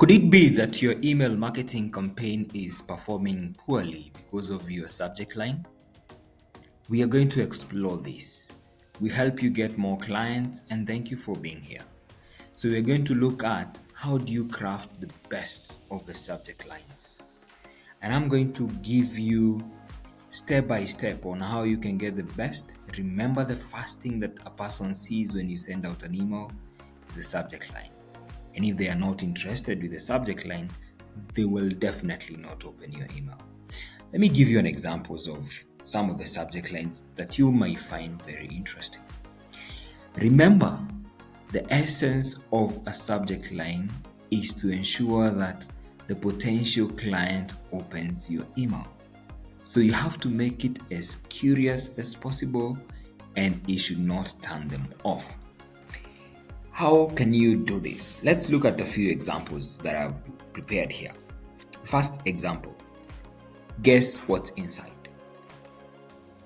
Could it be that your email marketing campaign is performing poorly because of your subject line? We are going to explore this. We help you get more clients and thank you for being here. So we're going to look at how do you craft the best of the subject lines. And I'm going to give you step by step on how you can get the best. Remember, the first thing that a person sees when you send out an email is the subject line. And if they are not interested with the subject line, they will definitely not open your email. Let me give you an examples of some of the subject lines that you might find very interesting. Remember, the essence of a subject line is to ensure that the potential client opens your email. So you have to make it as curious as possible and it should not turn them off. How can you do this? Let's look at a few examples that I've prepared here. First example, guess what's inside?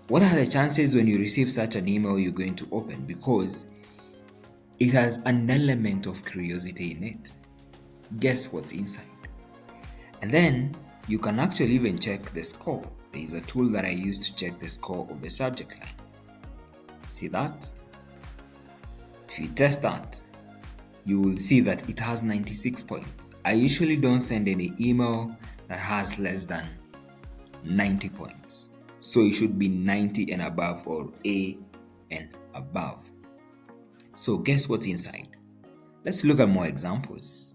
What are the chances when you receive such an email you're going to open? Because it has an element of curiosity in it. Guess what's inside? And then you can actually even check the score. There is a tool that I use to check the score of the subject line. See that? If you test that, you will see that it has 96 points. I usually don't send any email that has less than 90 points. So it should be 90 and above or A and above. So guess what's inside? Let's look at more examples.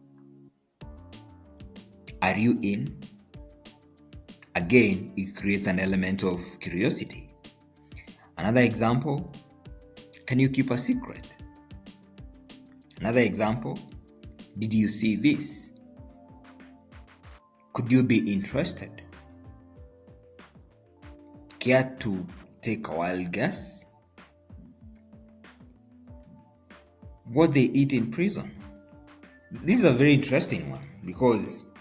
Are you in? Again, it creates an element of curiosity. Another example, can you keep a secret? Another example, did you see this? Could you be interested? Care to take a wild guess? What they eat in prison? This is a very interesting one because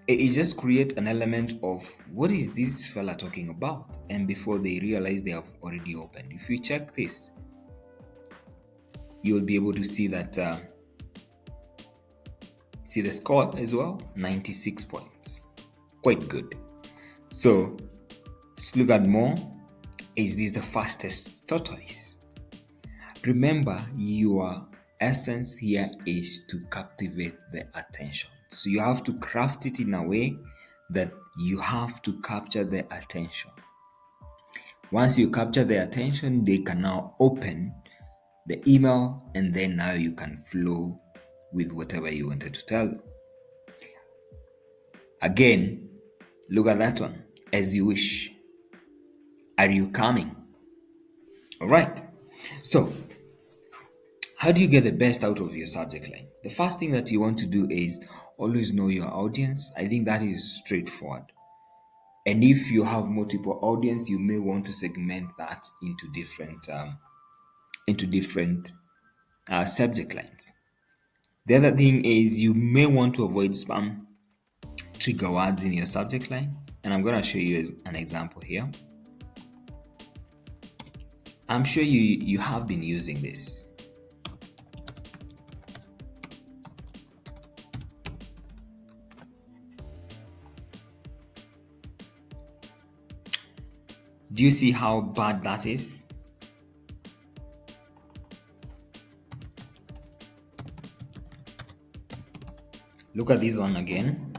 it just creates an element of what is this fella talking about? And before they realize they have already opened. If you check this, you'll be able to see that, see the score as well, 96 points. Quite good. So let's look at more. Is this the fastest tortoise? Remember, your essence here is to captivate the attention. So you have to craft it in a way that you have to capture the attention. Once you capture the attention, they can now open the email and then now you can flow with whatever you wanted to tell them. Again, look at that one. As you wish. Are you coming? All right. So, how do you get the best out of your subject line? The first thing that you want to do is always know your audience. I think that is straightforward. And if you have multiple audience, you may want to segment that into different subject lines. The other thing is you may want to avoid spam trigger words in your subject line. And I'm going to show you an example here. I'm sure you have been using this. Do you see how bad that is? Look at this one again.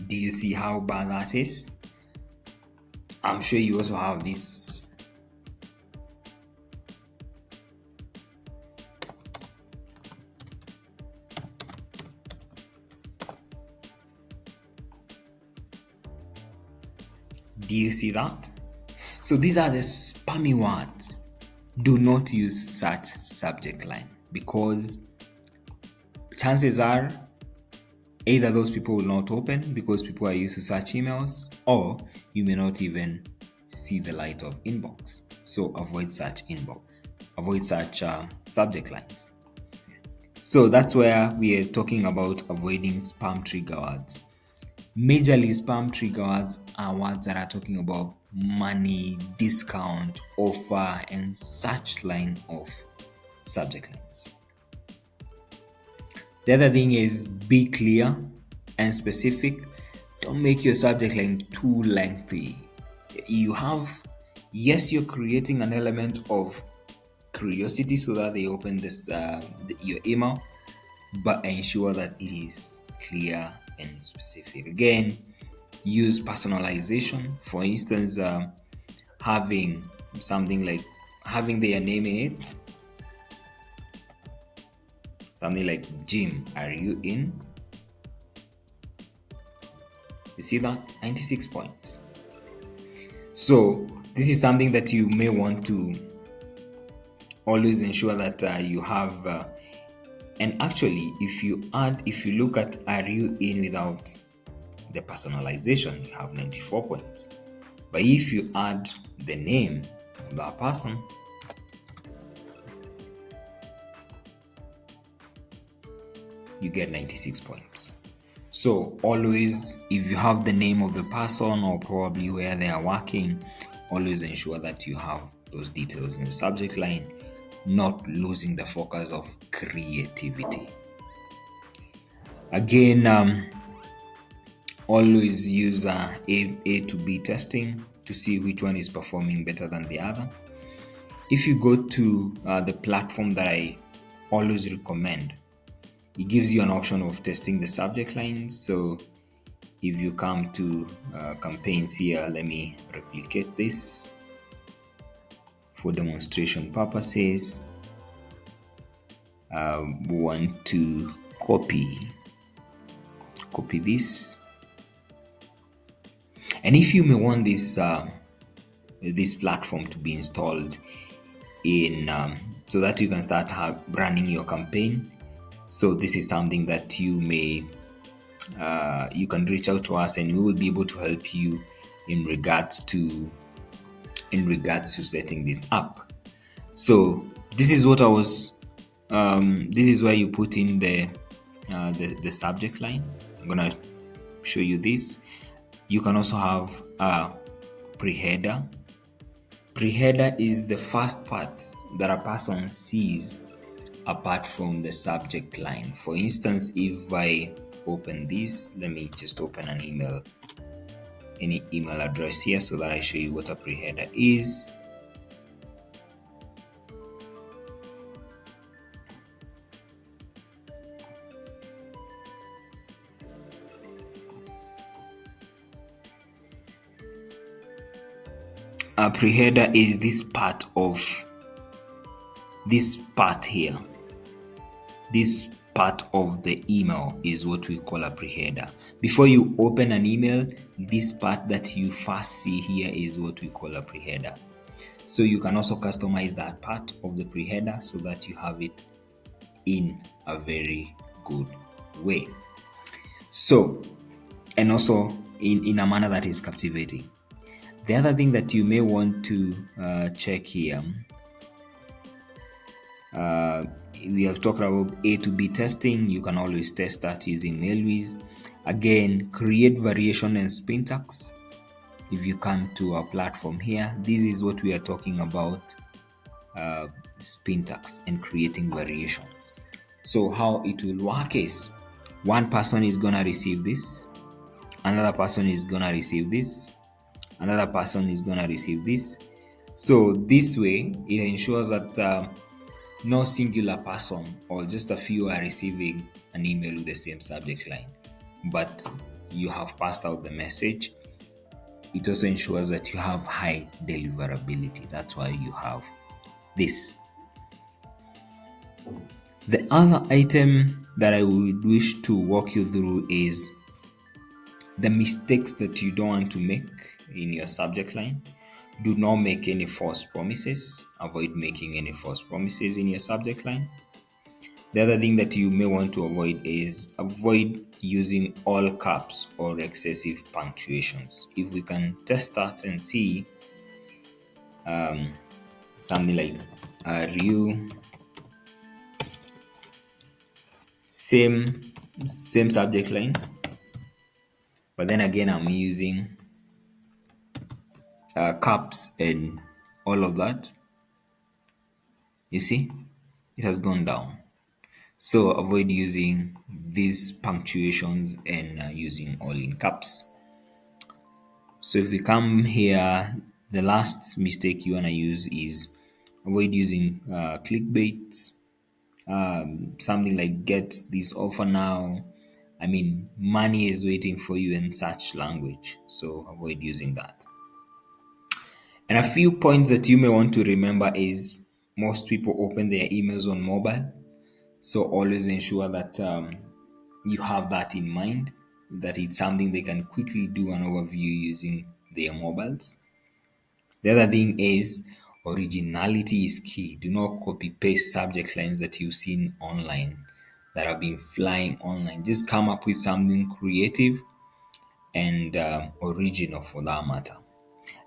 Do you see how bad that is? I'm sure you also have this. Do you see that? So these are the spammy words. Do not use such subject line because chances are either those people will not open because people are used to such emails, or you may not even see the light of inbox. So avoid such subject lines. So that's where we are talking about avoiding spam trigger words. Majorly, spam trigger words are words that are talking about money, discount, offer, and such line of subject lines. The other thing is be clear and specific. Don't make your subject line too lengthy. You have, yes, you're creating an element of curiosity so that they open your email, but ensure that it is clear and specific. Again, use personalization. For instance, having something like having their name in it, something like Jim, are you in? You see that? 96 points. So this is something that you may want to always ensure that you have. And actually, if you look at are you in without the personalization, you have 94 points. But if you add the name of that person, you get 96 points. So always, if you have the name of the person or probably where they are working, always ensure that you have those details in the subject line, not losing the focus of creativity. Again, always use A to B testing to see which one is performing better than the other. If you go to the platform that I always recommend, it gives you an option of testing the subject lines. So if you come to campaigns here, let me replicate this for demonstration purposes. We want to copy this, and if you may want this platform to be installed in so that you can start running your campaign. So this is something that you may you can reach out to us, and we will be able to help you in regards to setting this up. So this is what I was. This is where you put in the subject line. I'm gonna show you this. You can also have a pre-header. Pre-header is the first part that a person sees apart from the subject line. For instance, if I open this, let me just open any email address here so that I show you what a pre-header is. A pre-header is this part here. This part of the email is what we call a pre-header. Before you open an email, this part that you first see here is what we call a pre-header. So you can also customize that part of the pre-header so that you have it in a very good way. So, and also in a manner that is captivating. The other thing that you may want to check here, we have talked about A to B testing. You can always test that using Mailwiz. Again, create variation and syntax. If you come to our platform here, this is what we are talking about, syntax and creating variations. So how it will work is one person is gonna receive this, another person is gonna receive this, another person is gonna receive this. So this way it ensures that no singular person or just a few are receiving an email with the same subject line, but you have passed out the message. It also ensures that you have high deliverability. That's why you have this. The other item that I would wish to walk you through is the mistakes that you don't want to make in your subject line. Do not make any false promises. Avoid making any false promises in your subject line. The other thing that you may want to avoid is avoid using all caps or excessive punctuations. If we can test that and see something like are you same subject line, but then again I'm using caps and all of that. You see, it has gone down. So avoid using these punctuations and using all in caps. So if we come here, the last mistake you want to use is avoid using clickbait, something like get this offer now. I mean, money is waiting for you in such language. So avoid using that. And a few points that you may want to remember is most people open their emails on mobile. So always ensure that you have that in mind, that it's something they can quickly do an overview using their mobiles. The other thing is originality is key. Do not copy paste subject lines that you've seen online that have been flying online. Just come up with something creative and original for that matter.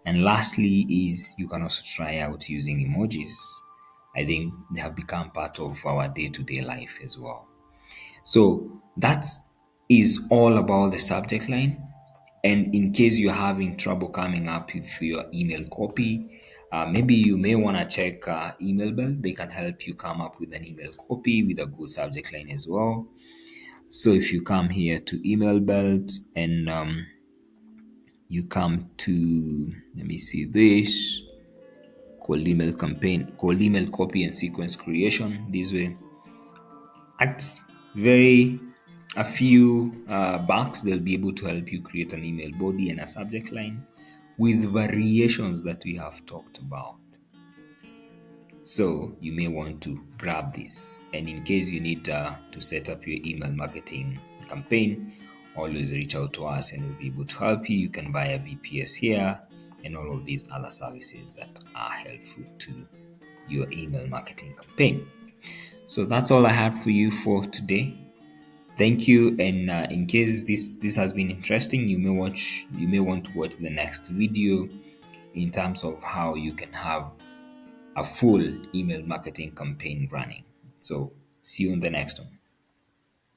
And lastly, is you can also try out using emojis. I think they have become part of our day to day life as well. So that is all about the subject line. And in case you're having trouble coming up with your email copy, maybe you may want to check Email Belt. They can help you come up with an email copy with a good subject line as well. So if you come here to Email Belt and you come to, let me see this, cold email campaign, cold email copy and sequence creation. This way, at very a few bucks, they'll be able to help you create an email body and a subject line with variations that we have talked about. So you may want to grab this. And in case you need to set up your email marketing campaign, always reach out to us and we'll be able to help you. You can buy a VPS here and all of these other services that are helpful to your email marketing campaign. So that's all I have for you for today. Thank you. And in case this has been interesting, you may want to watch the next video in terms of how you can have a full email marketing campaign running. So see you in the next one.